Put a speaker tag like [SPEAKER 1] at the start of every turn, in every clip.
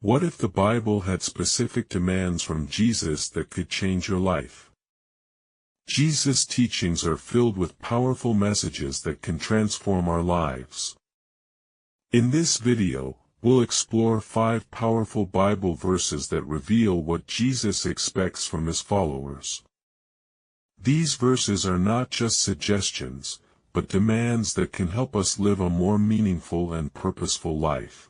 [SPEAKER 1] What if the Bible had specific demands from Jesus that could change your life? Jesus' teachings are filled with powerful messages that can transform our lives. In this video, we'll explore 5 powerful Bible verses that reveal what Jesus expects from his followers. These verses are not just suggestions, but demands that can help us live a more meaningful and purposeful life.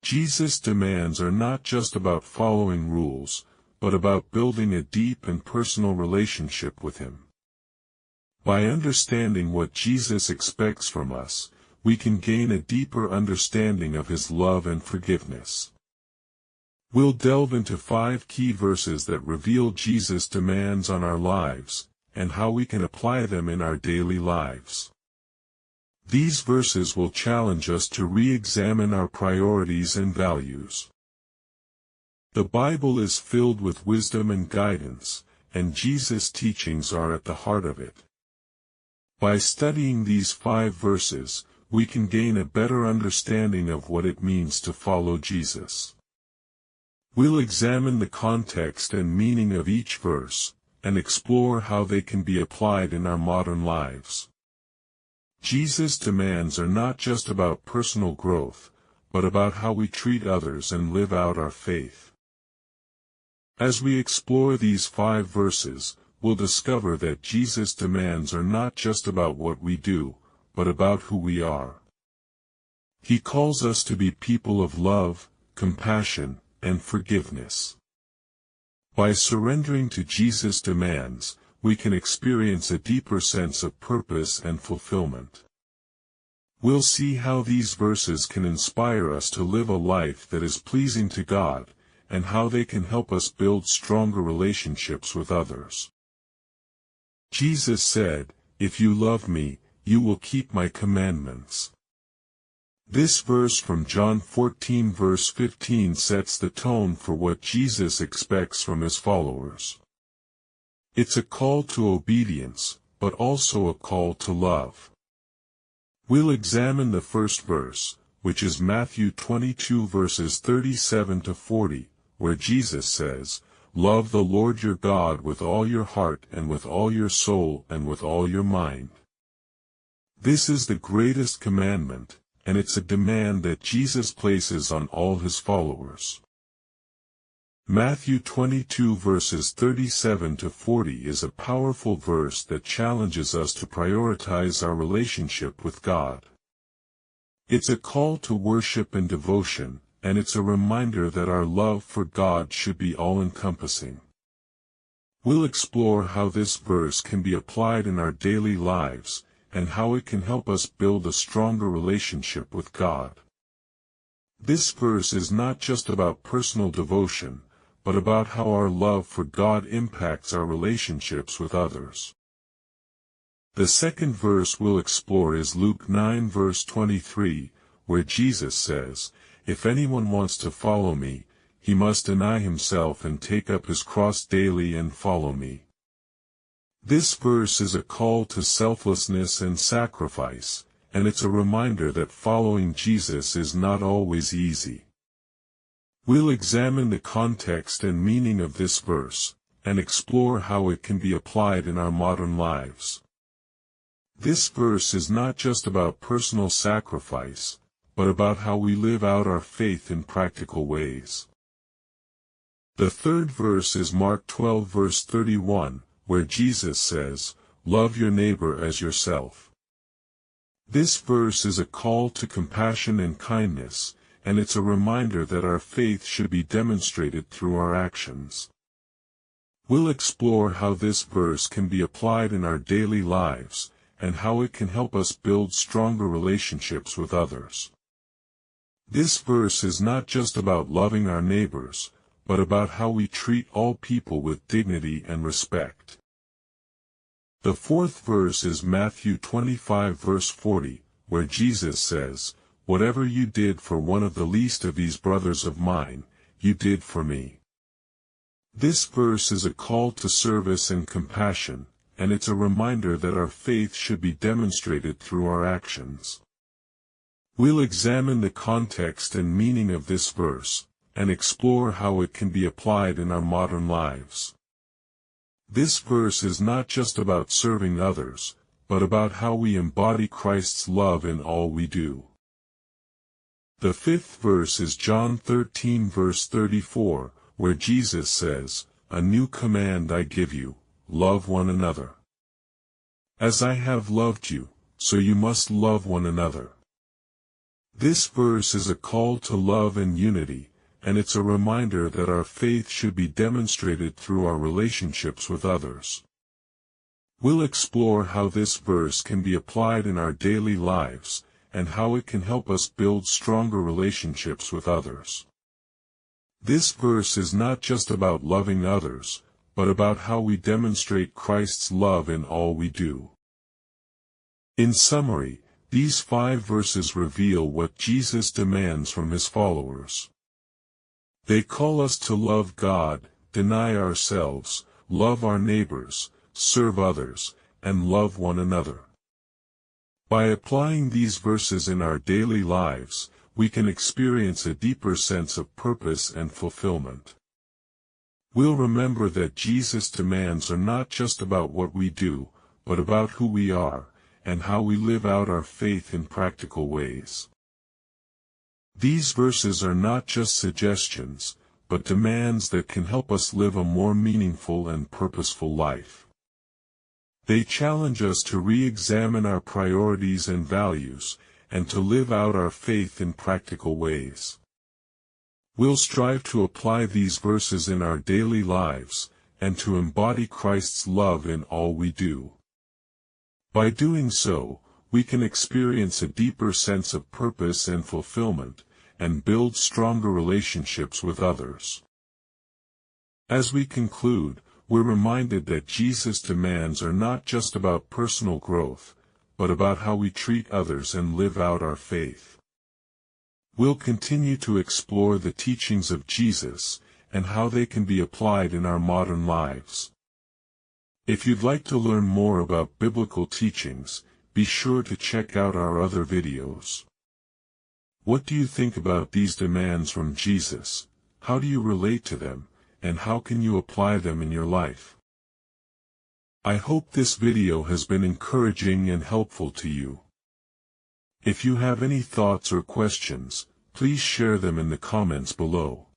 [SPEAKER 1] Jesus' demands are not just about following rules, but about building a deep and personal relationship with him. By understanding what Jesus expects from us, we can gain a deeper understanding of his love and forgiveness. We'll delve into 5 key verses that reveal Jesus' demands on our lives, and how we can apply them in our daily lives. These verses will challenge us to re-examine our priorities and values. The Bible is filled with wisdom and guidance, and Jesus' teachings are at the heart of it. By studying these 5 verses, we can gain a better understanding of what it means to follow Jesus. We'll examine the context and meaning of each verse, and explore how they can be applied in our modern lives. Jesus' demands are not just about personal growth, but about how we treat others and live out our faith. As we explore these 5 verses, we'll discover that Jesus' demands are not just about what we do, but about who we are. He calls us to be people of love, compassion, and forgiveness. By surrendering to Jesus' demands, we can experience a deeper sense of purpose and fulfillment. We'll see how these verses can inspire us to live a life that is pleasing to God, and how they can help us build stronger relationships with others. Jesus said, "If you love me, you will keep my commandments." This verse from John 14 verse 15 sets the tone for what Jesus expects from his followers. It's a call to obedience, but also a call to love. We'll examine the first verse, which is Matthew 22 verses 37 to 40, where Jesus says, "Love the Lord your God with all your heart and with all your soul and with all your mind." This is the greatest commandment, and it's a demand that Jesus places on all his followers. Matthew 22 verses 37 to 40 is a powerful verse that challenges us to prioritize our relationship with God. It's a call to worship and devotion, and it's a reminder that our love for God should be all-encompassing. We'll explore how this verse can be applied in our daily lives, and how it can help us build a stronger relationship with God. This verse is not just about personal devotion, but about how our love for God impacts our relationships with others. The second verse we'll explore is Luke 9 verse 23, where Jesus says, "If anyone wants to follow me, he must deny himself and take up his cross daily and follow me." This verse is a call to selflessness and sacrifice, and it's a reminder that following Jesus is not always easy. We'll examine the context and meaning of this verse, and explore how it can be applied in our modern lives. This verse is not just about personal sacrifice, but about how we live out our faith in practical ways. The third verse is Mark 12 verse 31, where Jesus says, "Love your neighbor as yourself." This verse is a call to compassion and kindness, and it's a reminder that our faith should be demonstrated through our actions. We'll explore how this verse can be applied in our daily lives, and how it can help us build stronger relationships with others. This verse is not just about loving our neighbors, but about how we treat all people with dignity and respect. The fourth verse is Matthew 25 verse 40, where Jesus says, "Whatever you did for one of the least of these brothers of mine, you did for me." This verse is a call to service and compassion, and it's a reminder that our faith should be demonstrated through our actions. We'll examine the context and meaning of this verse, and explore how it can be applied in our modern lives. This verse is not just about serving others, but about how we embody Christ's love in all we do. The fifth verse is John 13 verse 34, where Jesus says, "A new command I give you, love one another. As I have loved you, so you must love one another." This verse is a call to love and unity, and it's a reminder that our faith should be demonstrated through our relationships with others. We'll explore how this verse can be applied in our daily lives, and how it can help us build stronger relationships with others. This verse is not just about loving others, but about how we demonstrate Christ's love in all we do. In summary, these 5 verses reveal what Jesus demands from his followers. They call us to love God, deny ourselves, love our neighbors, serve others, and love one another. By applying these verses in our daily lives, we can experience a deeper sense of purpose and fulfillment. We'll remember that Jesus' demands are not just about what we do, but about who we are, and how we live out our faith in practical ways. These verses are not just suggestions, but demands that can help us live a more meaningful and purposeful life. They challenge us to re-examine our priorities and values, and to live out our faith in practical ways. We'll strive to apply these verses in our daily lives, and to embody Christ's love in all we do. By doing so, we can experience a deeper sense of purpose and fulfillment, and build stronger relationships with others. As we conclude, we're reminded that Jesus' demands are not just about personal growth, but about how we treat others and live out our faith. We'll continue to explore the teachings of Jesus, and how they can be applied in our modern lives. If you'd like to learn more about biblical teachings, be sure to check out our other videos. What do you think about these demands from Jesus? How do you relate to them, and how can you apply them in your life? I hope this video has been encouraging and helpful to you. If you have any thoughts or questions, please share them in the comments below.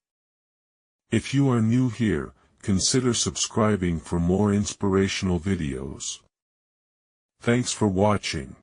[SPEAKER 1] If you are new here, consider subscribing for more inspirational videos. Thanks for watching.